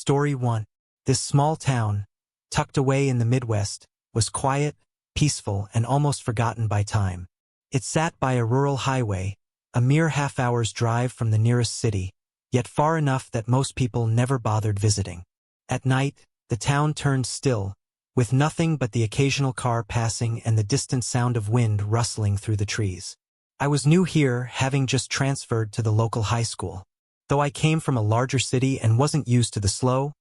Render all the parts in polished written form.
Story 1. This small town, tucked away in the Midwest, was quiet, peaceful, and almost forgotten by time. It sat by a rural highway, a mere half-hour's drive from the nearest city, yet far enough that most people never bothered visiting. At night, the town turned still, with nothing but the occasional car passing and the distant sound of wind rustling through the trees. I was new here, having just transferred to the local high school. Though I came from a larger city and wasn't used to the slow,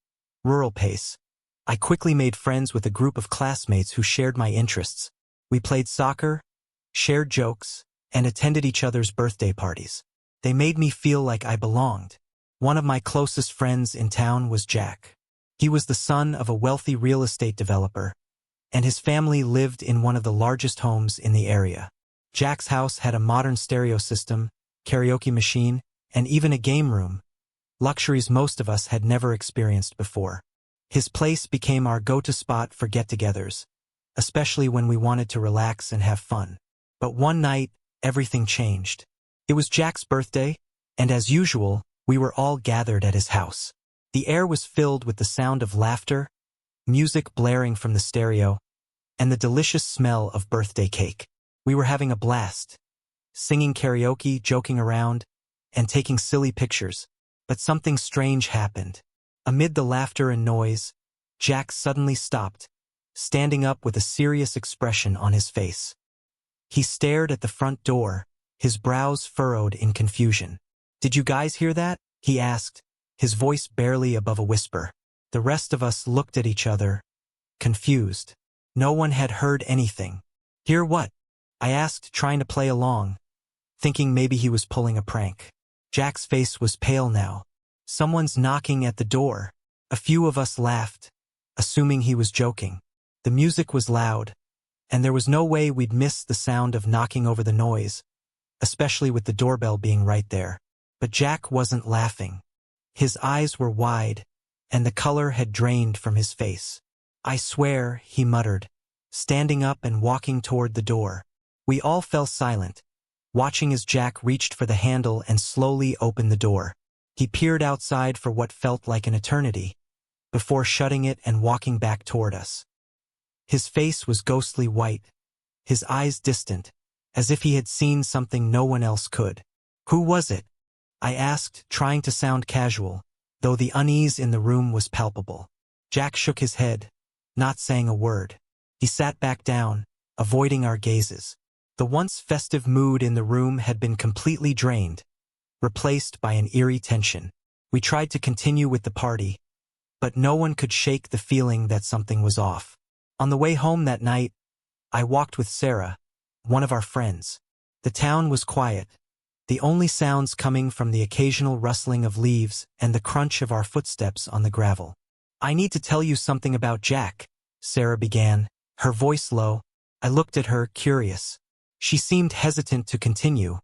rural pace, I quickly made friends with a group of classmates who shared my interests. We played soccer, shared jokes, and attended each other's birthday parties. They made me feel like I belonged. One of my closest friends in town was Jack. He was the son of a wealthy real estate developer, and his family lived in one of the largest homes in the area. Jack's house had a modern stereo system, karaoke machine, and even a game room, luxuries most of us had never experienced before. His place became our go-to spot for get-togethers, especially when we wanted to relax and have fun. But one night, everything changed. It was Jack's birthday, and as usual, we were all gathered at his house. The air was filled with the sound of laughter, music blaring from the stereo, and the delicious smell of birthday cake. We were having a blast, singing karaoke, joking around, and taking silly pictures. But something strange happened. Amid the laughter and noise, Jack suddenly stopped, standing up with a serious expression on his face. He stared at the front door, his brows furrowed in confusion. "Did you guys hear that?" he asked, his voice barely above a whisper. The rest of us looked at each other, confused. No one had heard anything. "Hear what?" I asked, trying to play along, thinking maybe he was pulling a prank. Jack's face was pale now. "Someone's knocking at the door." A few of us laughed, assuming he was joking. The music was loud, and there was no way we'd miss the sound of knocking over the noise, especially with the doorbell being right there. But Jack wasn't laughing. His eyes were wide, and the color had drained from his face. "I swear," he muttered, standing up and walking toward the door. We all fell silent, watching as Jack reached for the handle and slowly opened the door. He peered outside for what felt like an eternity, before shutting it and walking back toward us. His face was ghostly white, his eyes distant, as if he had seen something no one else could. "Who was it?" I asked, trying to sound casual, though the unease in the room was palpable. Jack shook his head, not saying a word. He sat back down, avoiding our gazes. The once festive mood in the room had been completely drained, replaced by an eerie tension. We tried to continue with the party, but no one could shake the feeling that something was off. On the way home that night, I walked with Sarah, one of our friends. The town was quiet, the only sounds coming from the occasional rustling of leaves and the crunch of our footsteps on the gravel. "I need to tell you something about Jack," Sarah began, her voice low. I looked at her, curious. She seemed hesitant to continue,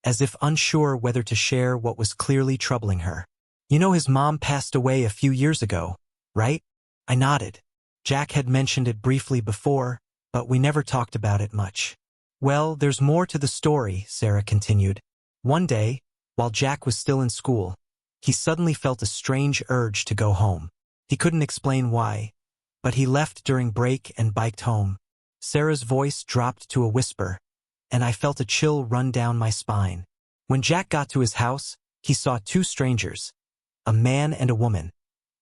as if unsure whether to share what was clearly troubling her. "You know his mom passed away a few years ago, right?" I nodded. Jack had mentioned it briefly before, but we never talked about it much. "Well, there's more to the story," Sarah continued. "One day, while Jack was still in school, he suddenly felt a strange urge to go home. He couldn't explain why, but he left during break and biked home." Sarah's voice dropped to a whisper, and I felt a chill run down my spine. When Jack got to his house, he saw two strangers, a man and a woman,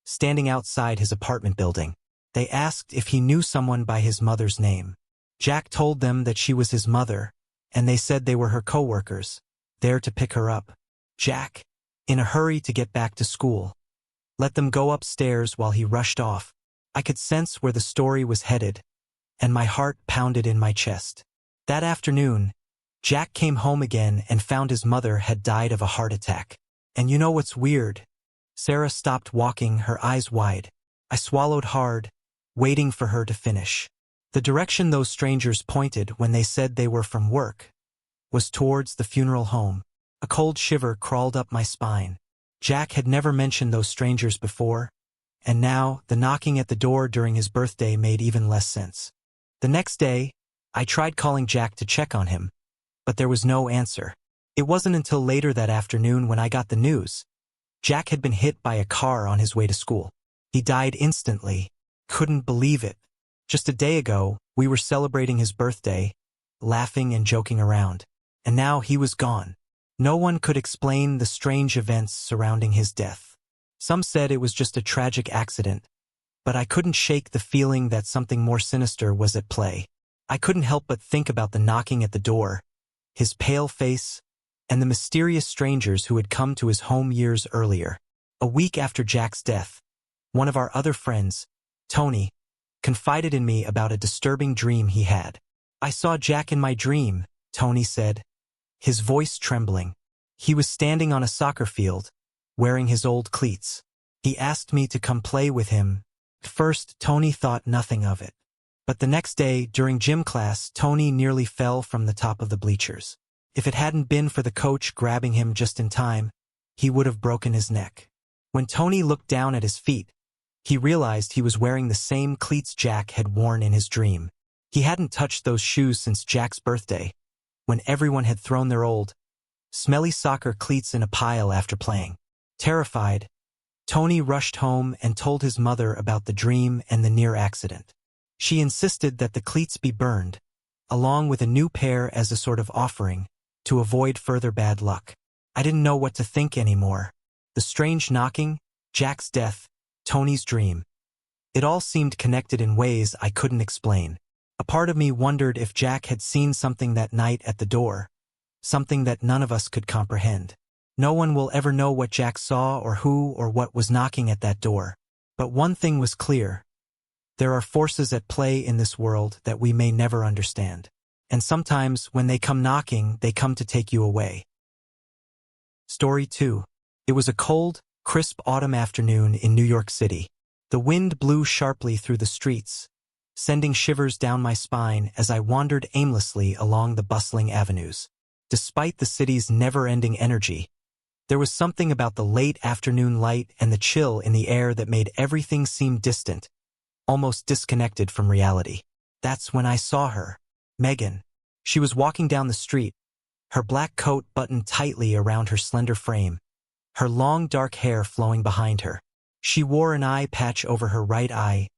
standing outside his apartment building. They asked if he knew someone by his mother's name. Jack told them that she was his mother, and they said they were her co-workers, there to pick her up. Jack, in a hurry to get back to school, let them go upstairs while he rushed off. I could sense where the story was headed, and my heart pounded in my chest. That afternoon, Jack came home again and found his mother had died of a heart attack. And you know what's weird? Sarah stopped walking, her eyes wide. I swallowed hard, waiting for her to finish. The direction those strangers pointed when they said they were from work was towards the funeral home. A cold shiver crawled up my spine. Jack had never mentioned those strangers before, and now the knocking at the door during his birthday made even less sense. The next day, I tried calling Jack to check on him, but there was no answer. It wasn't until later that afternoon when I got the news. Jack had been hit by a car on his way to school. He died instantly. Couldn't believe it. Just a day ago, we were celebrating his birthday, laughing and joking around. And now he was gone. No one could explain the strange events surrounding his death. Some said it was just a tragic accident, but I couldn't shake the feeling that something more sinister was at play. I couldn't help but think about the knocking at the door, his pale face, and the mysterious strangers who had come to his home years earlier. A week after Jack's death, one of our other friends, Tony, confided in me about a disturbing dream he had. "I saw Jack in my dream," Tony said, his voice trembling. "He was standing on a soccer field, wearing his old cleats. He asked me to come play with him." At first, Tony thought nothing of it. But the next day, during gym class, Tony nearly fell from the top of the bleachers. If it hadn't been for the coach grabbing him just in time, he would have broken his neck. When Tony looked down at his feet, he realized he was wearing the same cleats Jack had worn in his dream. He hadn't touched those shoes since Jack's birthday, when everyone had thrown their old, smelly soccer cleats in a pile after playing. Terrified, Tony rushed home and told his mother about the dream and the near accident. She insisted that the cleats be burned, along with a new pair as a sort of offering, to avoid further bad luck. I didn't know what to think anymore. The strange knocking, Jack's death, Tony's dream. It all seemed connected in ways I couldn't explain. A part of me wondered if Jack had seen something that night at the door, something that none of us could comprehend. No one will ever know what Jack saw or who or what was knocking at that door. But one thing was clear. There are forces at play in this world that we may never understand. And sometimes, when they come knocking, they come to take you away. Story 2. It was a cold, crisp autumn afternoon in New York City. The wind blew sharply through the streets, sending shivers down my spine as I wandered aimlessly along the bustling avenues. Despite the city's never-ending energy, there was something about the late afternoon light and the chill in the air that made everything seem distant, almost disconnected from reality. That's when I saw her, Megan. She was walking down the street, her black coat buttoned tightly around her slender frame, her long dark hair flowing behind her. She wore an eye patch over her right eye,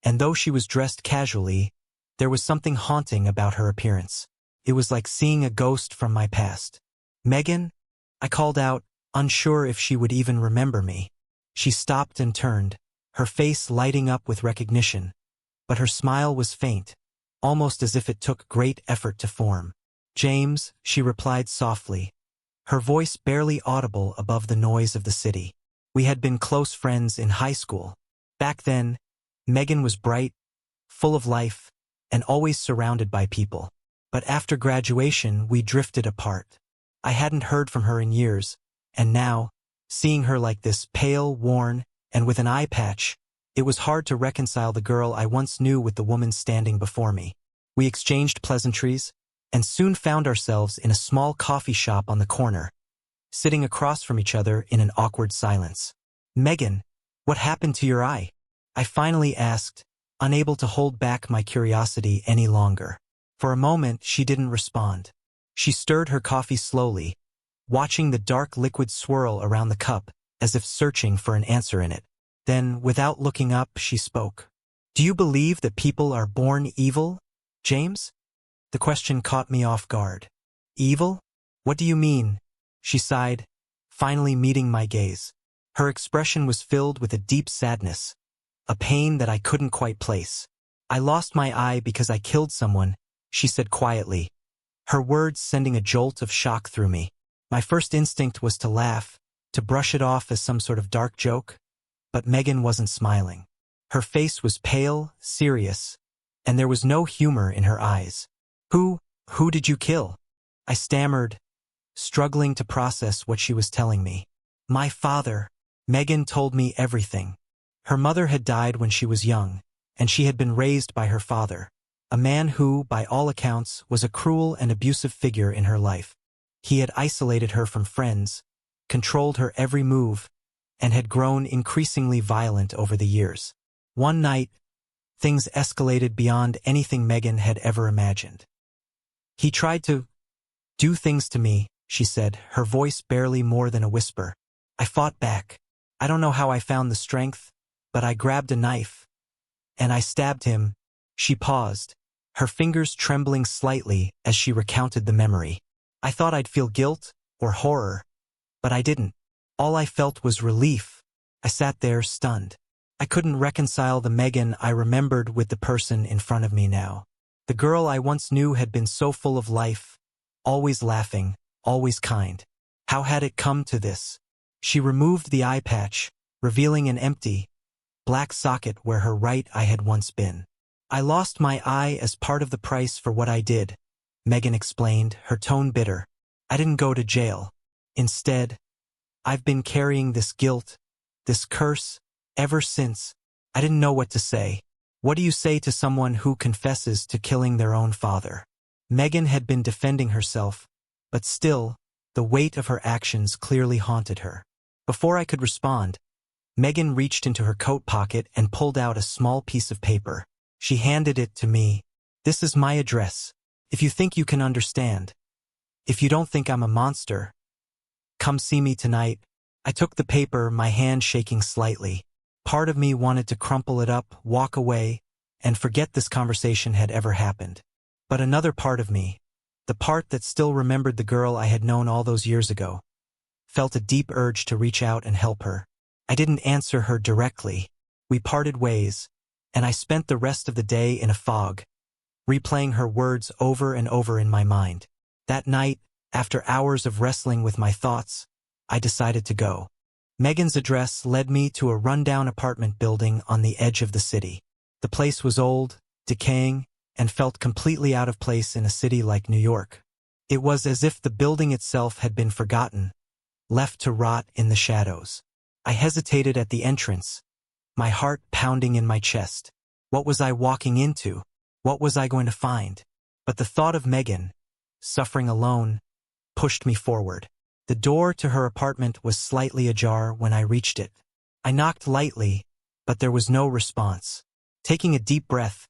and though she was dressed casually, there was something haunting about her appearance. It was like seeing a ghost from my past. "Megan?" I called out, unsure if she would even remember me. She stopped and turned, her face lighting up with recognition, but her smile was faint, almost as if it took great effort to form. "James," she replied softly, her voice barely audible above the noise of the city. We had been close friends in high school. Back then, Megan was bright, full of life, and always surrounded by people. But after graduation, we drifted apart. I hadn't heard from her in years, and now, seeing her like this, pale, worn, and with an eye patch, it was hard to reconcile the girl I once knew with the woman standing before me. We exchanged pleasantries, and soon found ourselves in a small coffee shop on the corner, sitting across from each other in an awkward silence. "Megan, what happened to your eye?" I finally asked, unable to hold back my curiosity any longer. For a moment, she didn't respond. She stirred her coffee slowly, watching the dark liquid swirl around the cup, as if searching for an answer in it. Then, without looking up, she spoke. "Do you believe that people are born evil, James?" The question caught me off guard. "Evil? What do you mean?" She sighed, finally meeting my gaze. Her expression was filled with a deep sadness, a pain that I couldn't quite place. "I lost my eye because I killed someone," she said quietly, her words sending a jolt of shock through me. My first instinct was to laugh, to brush it off as some sort of dark joke, but Megan wasn't smiling. Her face was pale, serious, and there was no humor in her eyes. Who did you kill?" I stammered, struggling to process what she was telling me. "My father." Megan told me everything. Her mother had died when she was young, and she had been raised by her father, a man who, by all accounts, was a cruel and abusive figure in her life. He had isolated her from friends, controlled her every move, and had grown increasingly violent over the years. One night, things escalated beyond anything Megan had ever imagined. "He tried to do things to me," she said, her voice barely more than a whisper. "I fought back. I don't know how I found the strength, but I grabbed a knife, and I stabbed him. She paused, her fingers trembling slightly as she recounted the memory. I thought I'd feel guilt or horror, but I didn't. All I felt was relief. I sat there stunned. I couldn't reconcile the Megan I remembered with the person in front of me now. The girl I once knew had been so full of life, always laughing, always kind. How had it come to this? She removed the eye patch, revealing an empty, black socket where her right eye had once been. I lost my eye as part of the price for what I did, Megan explained, her tone bitter. I didn't go to jail. Instead, I've been carrying this guilt, this curse, ever since. I didn't know what to say. What do you say to someone who confesses to killing their own father? Megan had been defending herself, but still, the weight of her actions clearly haunted her. Before I could respond, Megan reached into her coat pocket and pulled out a small piece of paper. She handed it to me. This is my address. If you think you can understand. If you don't think I'm a monster, come see me tonight. I took the paper, my hand shaking slightly. Part of me wanted to crumple it up, walk away, and forget this conversation had ever happened. But another part of me, the part that still remembered the girl I had known all those years ago, felt a deep urge to reach out and help her. I didn't answer her directly. We parted ways, and I spent the rest of the day in a fog, replaying her words over and over in my mind. That night, after hours of wrestling with my thoughts, I decided to go. Megan's address led me to a rundown apartment building on the edge of the city. The place was old, decaying, and felt completely out of place in a city like New York. It was as if the building itself had been forgotten, left to rot in the shadows. I hesitated at the entrance, my heart pounding in my chest. What was I walking into? What was I going to find? But the thought of Megan, suffering alone, pushed me forward. The door to her apartment was slightly ajar when I reached it. I knocked lightly, but there was no response. Taking a deep breath,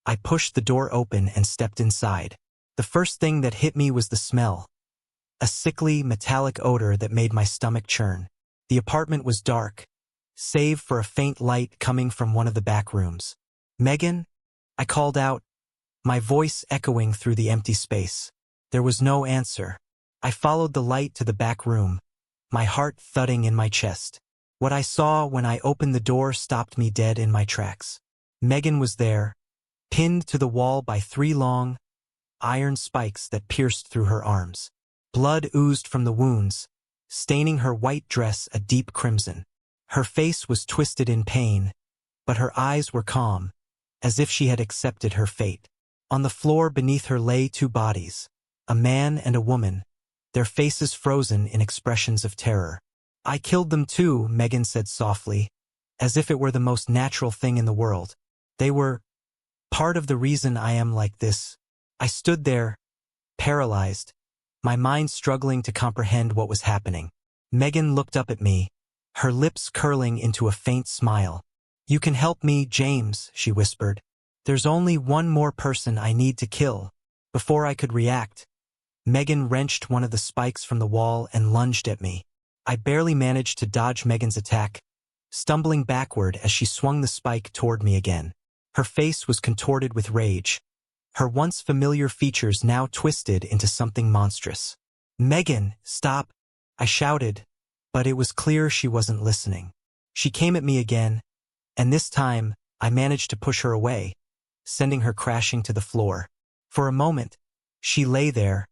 I pushed the door open and stepped inside. The first thing that hit me was the smell. A sickly, metallic odor that made my stomach churn. The apartment was dark, save for a faint light coming from one of the back rooms. Megan? I called out, my voice echoing through the empty space. There was no answer. I followed the light to the back room, my heart thudding in my chest. What I saw when I opened the door stopped me dead in my tracks. Megan was there, pinned to the wall by 3 long, iron spikes that pierced through her arms. Blood oozed from the wounds, staining her white dress a deep crimson. Her face was twisted in pain, but her eyes were calm, as if she had accepted her fate. On the floor beneath her lay 2 bodies, a man and a woman, their faces frozen in expressions of terror. I killed them too, Megan said softly, as if it were the most natural thing in the world. They were part of the reason I am like this. I stood there, paralyzed, my mind struggling to comprehend what was happening. Megan looked up at me, her lips curling into a faint smile. You can help me, James, she whispered. There's only one more person I need to kill. Before I could react, Megan wrenched one of the spikes from the wall and lunged at me. I barely managed to dodge Megan's attack, stumbling backward as she swung the spike toward me again. Her face was contorted with rage, her once familiar features now twisted into something monstrous. Megan, stop! I shouted, but it was clear she wasn't listening. She came at me again, and this time I managed to push her away, sending her crashing to the floor. For a moment, she lay there,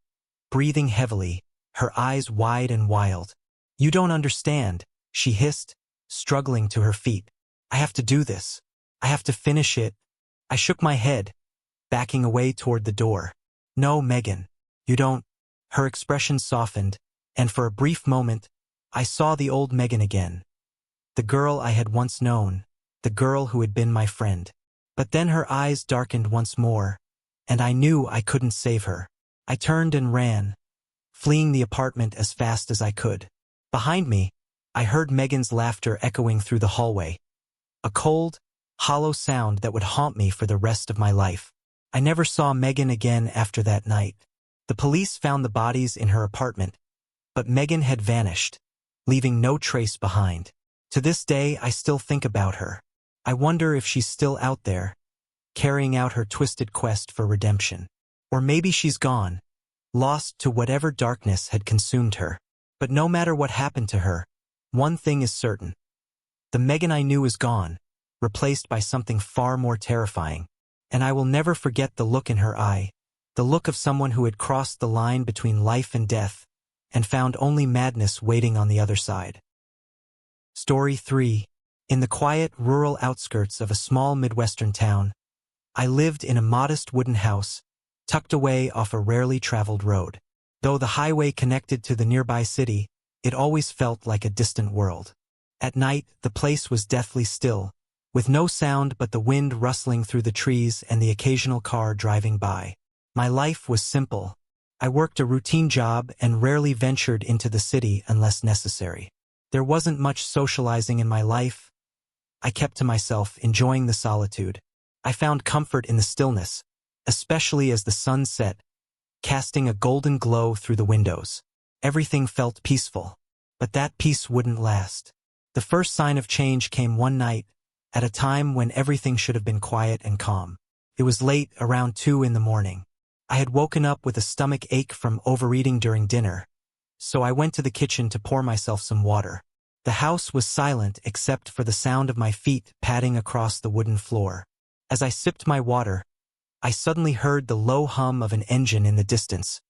breathing heavily, her eyes wide and wild. You don't understand, she hissed, struggling to her feet. I have to do this. I have to finish it. I shook my head, backing away toward the door. No, Megan, you don't. Her expression softened, and for a brief moment, I saw the old Megan again. The girl I had once known, the girl who had been my friend. But then her eyes darkened once more, and I knew I couldn't save her. I turned and ran, fleeing the apartment as fast as I could. Behind me, I heard Megan's laughter echoing through the hallway. A cold, hollow sound that would haunt me for the rest of my life. I never saw Megan again after that night. The police found the bodies in her apartment, but Megan had vanished, leaving no trace behind. To this day, I still think about her. I wonder if she's still out there, carrying out her twisted quest for redemption. Or maybe she's gone, lost to whatever darkness had consumed her. But no matter what happened to her, one thing is certain. The Megan I knew is gone, replaced by something far more terrifying. And I will never forget the look in her eye, the look of someone who had crossed the line between life and death, and found only madness waiting on the other side. Story 3. In the quiet, rural outskirts of a small Midwestern town, I lived in a modest wooden house, tucked away off a rarely traveled road. Though the highway connected to the nearby city, it always felt like a distant world. At night, the place was deathly still, with no sound but the wind rustling through the trees and the occasional car driving by. My life was simple. I worked a routine job and rarely ventured into the city unless necessary. There wasn't much socializing in my life. I kept to myself, enjoying the solitude. I found comfort in the stillness, especially as the sun set, casting a golden glow through the windows. Everything felt peaceful. But that peace wouldn't last. The first sign of change came one night, at a time when everything should have been quiet and calm. It was late, around 2 in the morning. I had woken up with a stomach ache from overeating during dinner, so I went to the kitchen to pour myself some water. The house was silent except for the sound of my feet padding across the wooden floor. As I sipped my water, I suddenly heard the low hum of an engine in the distance,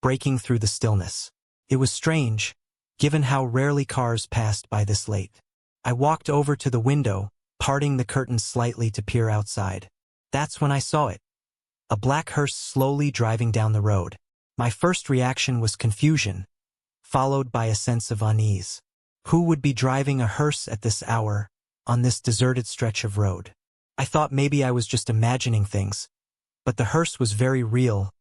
breaking through the stillness. It was strange, given how rarely cars passed by this late. I walked over to the window, parting the curtains slightly to peer outside. That's when I saw it. A black hearse slowly driving down the road. My first reaction was confusion, followed by a sense of unease. Who would be driving a hearse at this hour, on this deserted stretch of road? I thought maybe I was just imagining things, but the hearse was very real,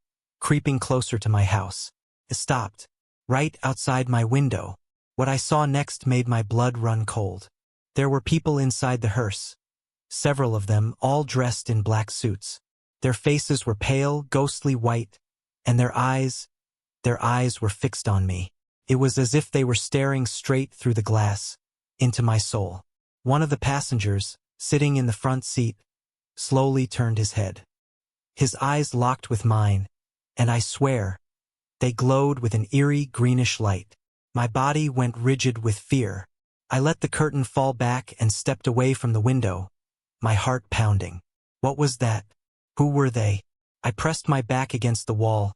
creeping closer to my house. It stopped, right outside my window. What I saw next made my blood run cold. There were people inside the hearse, several of them all dressed in black suits. Their faces were pale, ghostly white, and their eyes were fixed on me. It was as if they were staring straight through the glass, into my soul. One of the passengers, sitting in the front seat, slowly turned his head. His eyes locked with mine, and I swear, they glowed with an eerie greenish light. My body went rigid with fear. I let the curtain fall back and stepped away from the window, my heart pounding. What was that? Who were they? I pressed my back against the wall,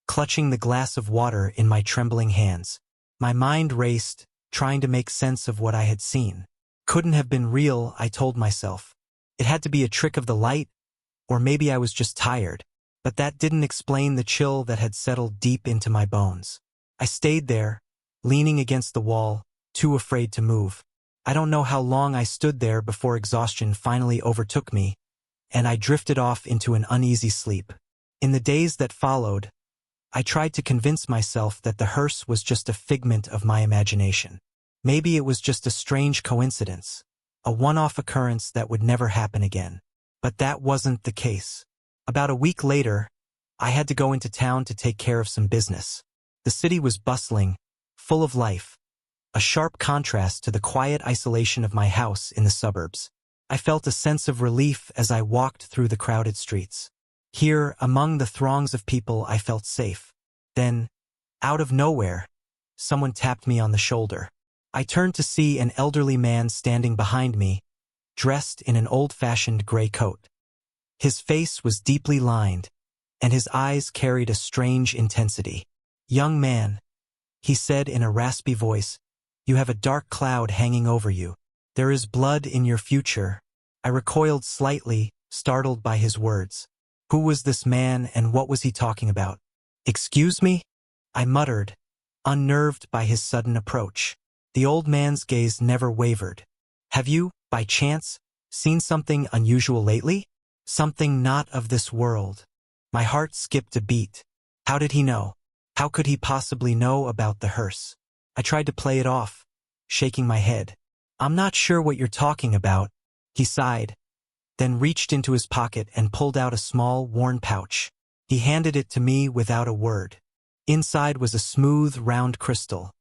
clutching the glass of water in my trembling hands. My mind raced, trying to make sense of what I had seen. Couldn't have been real, I told myself. It had to be a trick of the light, or maybe I was just tired. But that didn't explain the chill that had settled deep into my bones. I stayed there, leaning against the wall, too afraid to move. I don't know how long I stood there before exhaustion finally overtook me, and I drifted off into an uneasy sleep. In the days that followed, I tried to convince myself that the hearse was just a figment of my imagination. Maybe it was just a strange coincidence, a one-off occurrence that would never happen again. But that wasn't the case. About a week later, I had to go into town to take care of some business. The city was bustling, full of life, a sharp contrast to the quiet isolation of my house in the suburbs. I felt a sense of relief as I walked through the crowded streets. Here, among the throngs of people, I felt safe. Then, out of nowhere, someone tapped me on the shoulder. I turned to see an elderly man standing behind me, dressed in an old-fashioned gray coat. His face was deeply lined, and his eyes carried a strange intensity. "Young man," he said in a raspy voice, "you have a dark cloud hanging over you. There is blood in your future." I recoiled slightly, startled by his words. Who was this man and what was he talking about? "Excuse me?" I muttered, unnerved by his sudden approach. The old man's gaze never wavered. "Have you, by chance, seen something unusual lately? Something not of this world?" My heart skipped a beat. How did he know? How could he possibly know about the hearse? I tried to play it off, shaking my head. "I'm not sure what you're talking about," he sighed, then reached into his pocket and pulled out a small, worn pouch. He handed it to me without a word. Inside was a smooth, round crystal,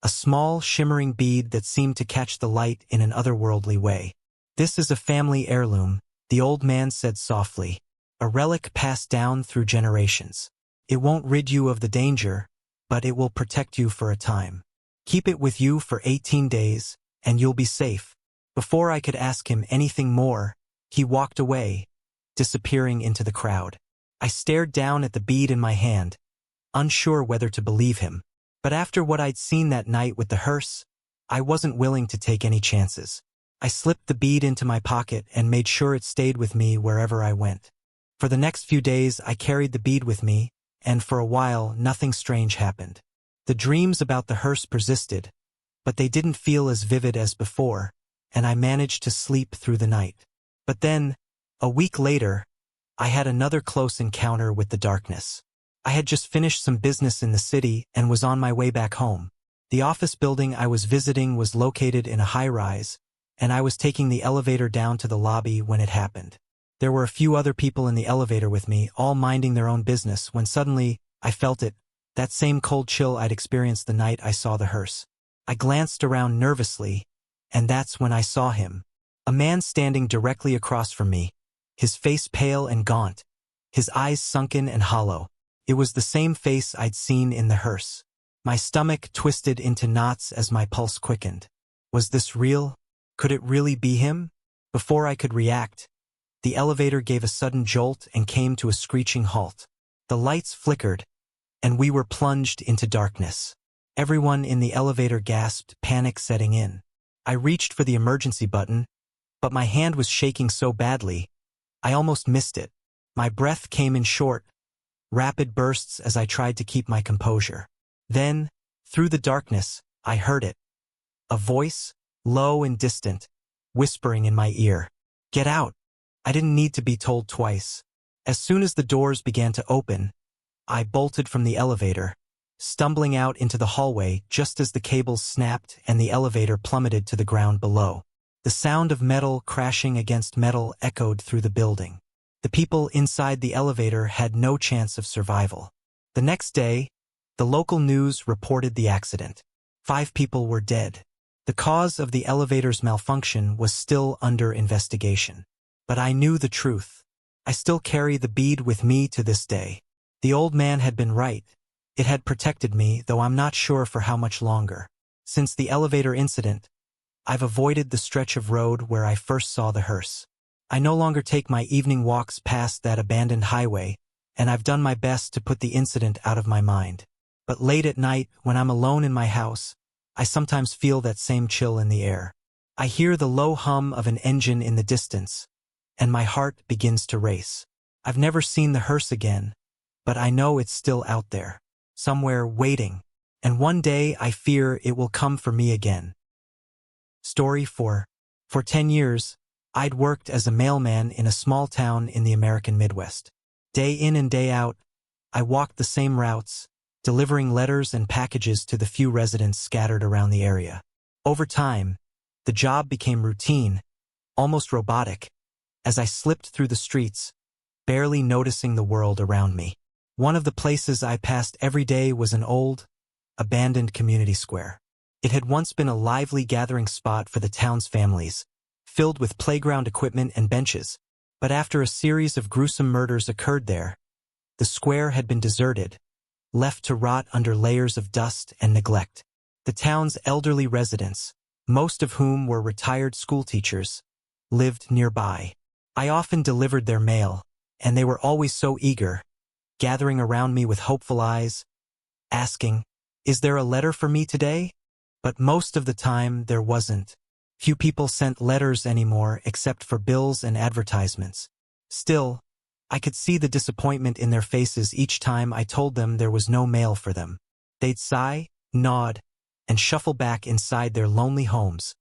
a small, shimmering bead that seemed to catch the light in an otherworldly way. "This is a family heirloom," the old man said softly. "A relic passed down through generations. It won't rid you of the danger, but it will protect you for a time. Keep it with you for 18 days, and you'll be safe." Before I could ask him anything more, he walked away, disappearing into the crowd. I stared down at the bead in my hand, unsure whether to believe him. But after what I'd seen that night with the hearse, I wasn't willing to take any chances. I slipped the bead into my pocket and made sure it stayed with me wherever I went. For the next few days, I carried the bead with me, and for a while, nothing strange happened. The dreams about the hearse persisted, but they didn't feel as vivid as before, and I managed to sleep through the night. But then, a week later, I had another close encounter with the darkness. I had just finished some business in the city and was on my way back home. The office building I was visiting was located in a high-rise, and I was taking the elevator down to the lobby when it happened. There were a few other people in the elevator with me, all minding their own business, when suddenly, I felt it, that same cold chill I'd experienced the night I saw the hearse. I glanced around nervously, and that's when I saw him. A man standing directly across from me, his face pale and gaunt, his eyes sunken and hollow. It was the same face I'd seen in the hearse. My stomach twisted into knots as my pulse quickened. Was this real? Could it really be him? Before I could react, the elevator gave a sudden jolt and came to a screeching halt. The lights flickered, and we were plunged into darkness. Everyone in the elevator gasped, panic setting in. I reached for the emergency button, but my hand was shaking so badly, I almost missed it. My breath came in short, rapid bursts as I tried to keep my composure. Then, through the darkness, I heard it. A voice, low and distant, whispering in my ear. "Get out." I didn't need to be told twice. As soon as the doors began to open, I bolted from the elevator, stumbling out into the hallway just as the cables snapped and the elevator plummeted to the ground below. The sound of metal crashing against metal echoed through the building. The people inside the elevator had no chance of survival. The next day, the local news reported the accident. 5 people were dead. The cause of the elevator's malfunction was still under investigation. But I knew the truth. I still carry the bead with me to this day. The old man had been right. It had protected me, though I'm not sure for how much longer. Since the elevator incident, I've avoided the stretch of road where I first saw the hearse. I no longer take my evening walks past that abandoned highway, and I've done my best to put the incident out of my mind. But late at night, when I'm alone in my house, I sometimes feel that same chill in the air. I hear the low hum of an engine in the distance, and my heart begins to race. I've never seen the hearse again, but I know it's still out there, somewhere waiting, and one day I fear it will come for me again. Story 4. For 10 years, I'd worked as a mailman in a small town in the American Midwest. Day in and day out, I walked the same routes, delivering letters and packages to the few residents scattered around the area. Over time, the job became routine, almost robotic, as I slipped through the streets, barely noticing the world around me. One of the places I passed every day was an old, abandoned community square. It had once been a lively gathering spot for the town's families, filled with playground equipment and benches. But after a series of gruesome murders occurred there, the square had been deserted, left to rot under layers of dust and neglect. The town's elderly residents, most of whom were retired schoolteachers, lived nearby. I often delivered their mail, and they were always so eager, gathering around me with hopeful eyes, asking, "Is there a letter for me today?" But most of the time there wasn't. Few people sent letters anymore except for bills and advertisements. Still, I could see the disappointment in their faces each time I told them there was no mail for them. They'd sigh, nod, and shuffle back inside their lonely homes,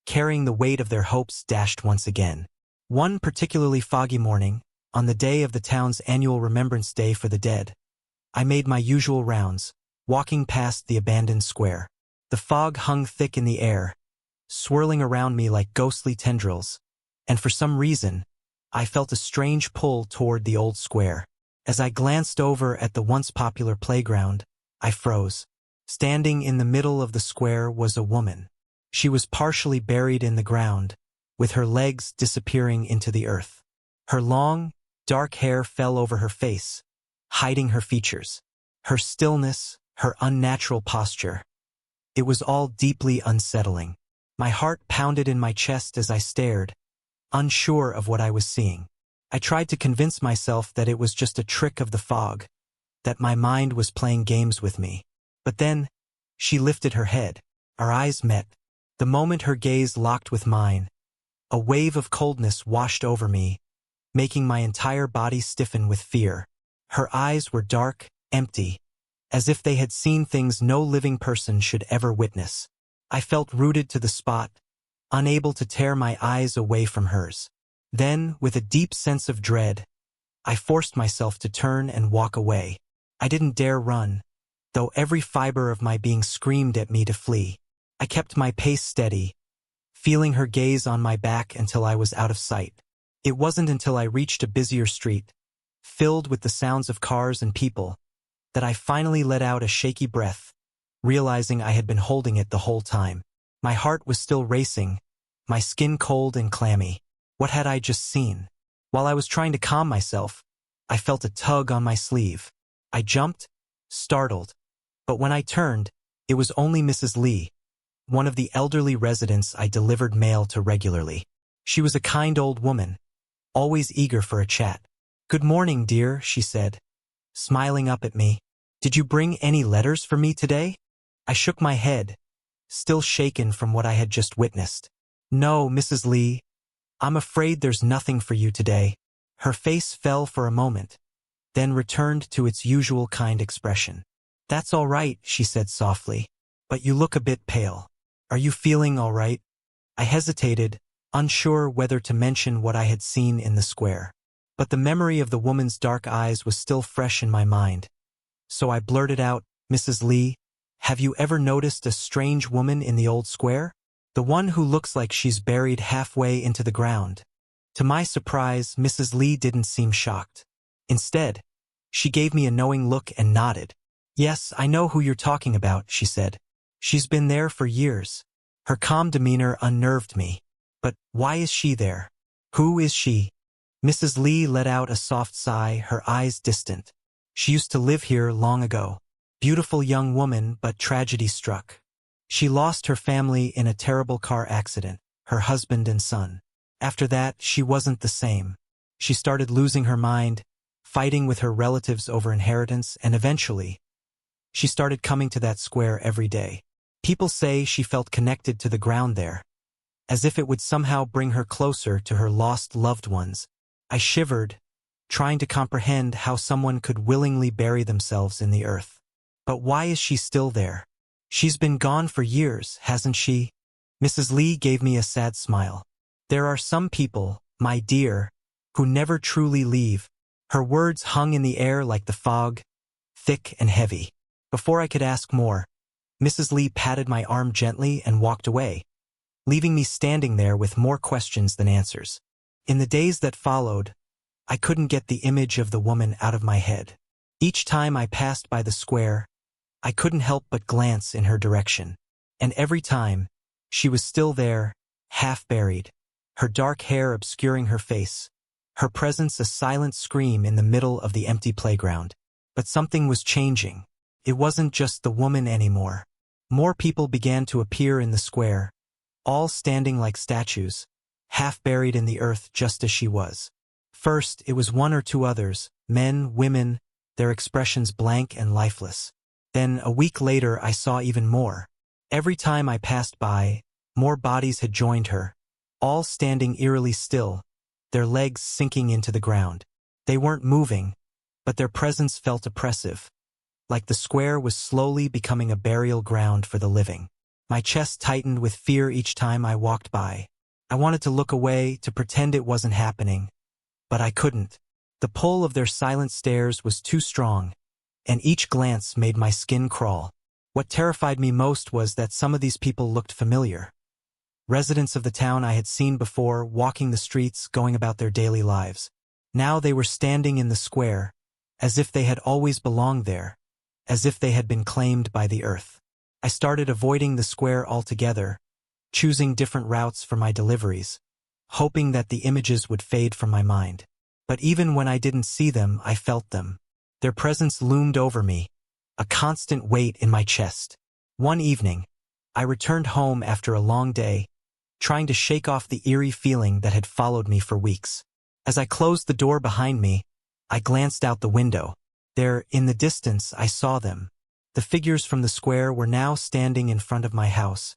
carrying the weight of their hopes dashed once again. One particularly foggy morning, on the day of the town's annual Remembrance Day for the Dead, I made my usual rounds, walking past the abandoned square. The fog hung thick in the air, swirling around me like ghostly tendrils, and for some reason, I felt a strange pull toward the old square. As I glanced over at the once popular playground, I froze. Standing in the middle of the square was a woman. She was partially buried in the ground, with her legs disappearing into the earth. Her long, dark hair fell over her face, hiding her features. Her stillness, her unnatural posture. It was all deeply unsettling. My heart pounded in my chest as I stared, unsure of what I was seeing. I tried to convince myself that it was just a trick of the fog, that my mind was playing games with me. But then, she lifted her head. Our eyes met. The moment her gaze locked with mine, a wave of coldness washed over me, making my entire body stiffen with fear. Her eyes were dark, empty, as if they had seen things no living person should ever witness. I felt rooted to the spot, unable to tear my eyes away from hers. Then, with a deep sense of dread, I forced myself to turn and walk away. I didn't dare run, though every fiber of my being screamed at me to flee. I kept my pace steady, feeling her gaze on my back until I was out of sight. It wasn't until I reached a busier street, filled with the sounds of cars and people, that I finally let out a shaky breath, realizing I had been holding it the whole time. My heart was still racing, my skin cold and clammy. What had I just seen? While I was trying to calm myself, I felt a tug on my sleeve. I jumped, startled, but when I turned, it was only Mrs. Lee, one of the elderly residents I delivered mail to regularly. She was a kind old woman, always eager for a chat. "Good morning, dear," she said, smiling up at me. "Did you bring any letters for me today?" I shook my head, still shaken from what I had just witnessed. "No, Mrs. Lee, I'm afraid there's nothing for you today." Her face fell for a moment, then returned to its usual kind expression. "That's all right," she said softly, "but you look a bit pale. Are you feeling all right?" I hesitated, unsure whether to mention what I had seen in the square. But the memory of the woman's dark eyes was still fresh in my mind. So I blurted out, "Mrs. Lee, have you ever noticed a strange woman in the old square? The one who looks like she's buried halfway into the ground." To my surprise, Mrs. Lee didn't seem shocked. Instead, she gave me a knowing look and nodded. "Yes, I know who you're talking about," she said. "She's been there for years." Her calm demeanor unnerved me. "But why is she there? Who is she?" Mrs. Lee let out a soft sigh, her eyes distant. "She used to live here long ago. Beautiful young woman, but tragedy struck. She lost her family in a terrible car accident, her husband and son. After that, she wasn't the same. She started losing her mind, fighting with her relatives over inheritance, and eventually, she started coming to that square every day. People say she felt connected to the ground there, as if it would somehow bring her closer to her lost loved ones." I shivered, trying to comprehend how someone could willingly bury themselves in the earth. "But why is she still there? She's been gone for years, hasn't she?" Mrs. Lee gave me a sad smile. "There are some people, my dear, who never truly leave." Her words hung in the air like the fog, thick and heavy. Before I could ask more, Mrs. Lee patted my arm gently and walked away, leaving me standing there with more questions than answers. In the days that followed, I couldn't get the image of the woman out of my head. Each time I passed by the square, I couldn't help but glance in her direction. And every time, she was still there, half buried, her dark hair obscuring her face, her presence a silent scream in the middle of the empty playground. But something was changing. It wasn't just the woman anymore. More people began to appear in the square, all standing like statues, half buried in the earth just as she was. First, it was one or two others, men, women, their expressions blank and lifeless. Then, a week later, I saw even more. Every time I passed by, more bodies had joined her, all standing eerily still, their legs sinking into the ground. They weren't moving, but their presence felt oppressive, like the square was slowly becoming a burial ground for the living. My chest tightened with fear each time I walked by. I wanted to look away, to pretend it wasn't happening, but I couldn't. The pull of their silent stares was too strong, and each glance made my skin crawl. What terrified me most was that some of these people looked familiar. Residents of the town I had seen before, walking the streets, going about their daily lives. Now they were standing in the square, as if they had always belonged there, as if they had been claimed by the earth. I started avoiding the square altogether, choosing different routes for my deliveries, hoping that the images would fade from my mind. But even when I didn't see them, I felt them. Their presence loomed over me, a constant weight in my chest. One evening, I returned home after a long day, trying to shake off the eerie feeling that had followed me for weeks. As I closed the door behind me, I glanced out the window. There, in the distance, I saw them. The figures from the square were now standing in front of my house,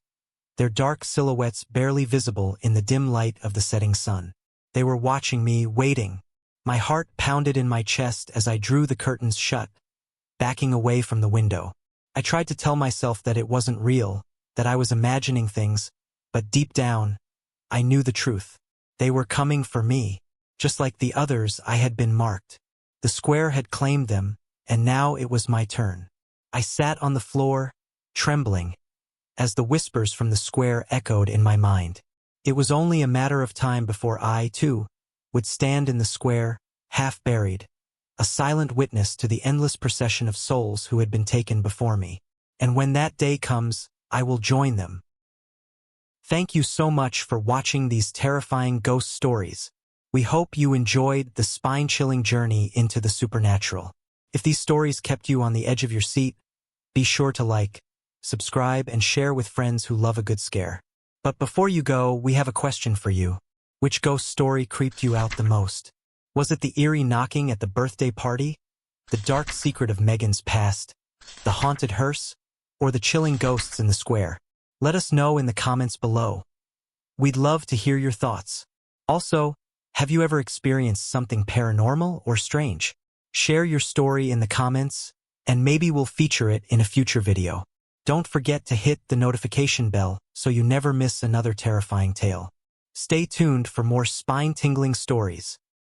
their dark silhouettes barely visible in the dim light of the setting sun. They were watching me, waiting. My heart pounded in my chest as I drew the curtains shut, backing away from the window. I tried to tell myself that it wasn't real, that I was imagining things, but deep down, I knew the truth. They were coming for me. Just like the others, I had been marked. The square had claimed them, and now it was my turn. I sat on the floor, trembling, as the whispers from the square echoed in my mind. It was only a matter of time before I, too, would stand in the square, half buried, a silent witness to the endless procession of souls who had been taken before me. And when that day comes, I will join them. Thank you so much for watching these terrifying ghost stories. We hope you enjoyed the spine-chilling journey into the supernatural. If these stories kept you on the edge of your seat, be sure to like, subscribe, and share with friends who love a good scare. But before you go, we have a question for you. Which ghost story creeped you out the most? Was it the eerie knocking at the birthday party, the dark secret of Megan's past, the haunted hearse, or the chilling ghosts in the square? Let us know in the comments below. We'd love to hear your thoughts. Also, have you ever experienced something paranormal or strange? Share your story in the comments, and maybe we'll feature it in a future video. Don't forget to hit the notification bell so you never miss another terrifying tale. Stay tuned for more spine-tingling stories.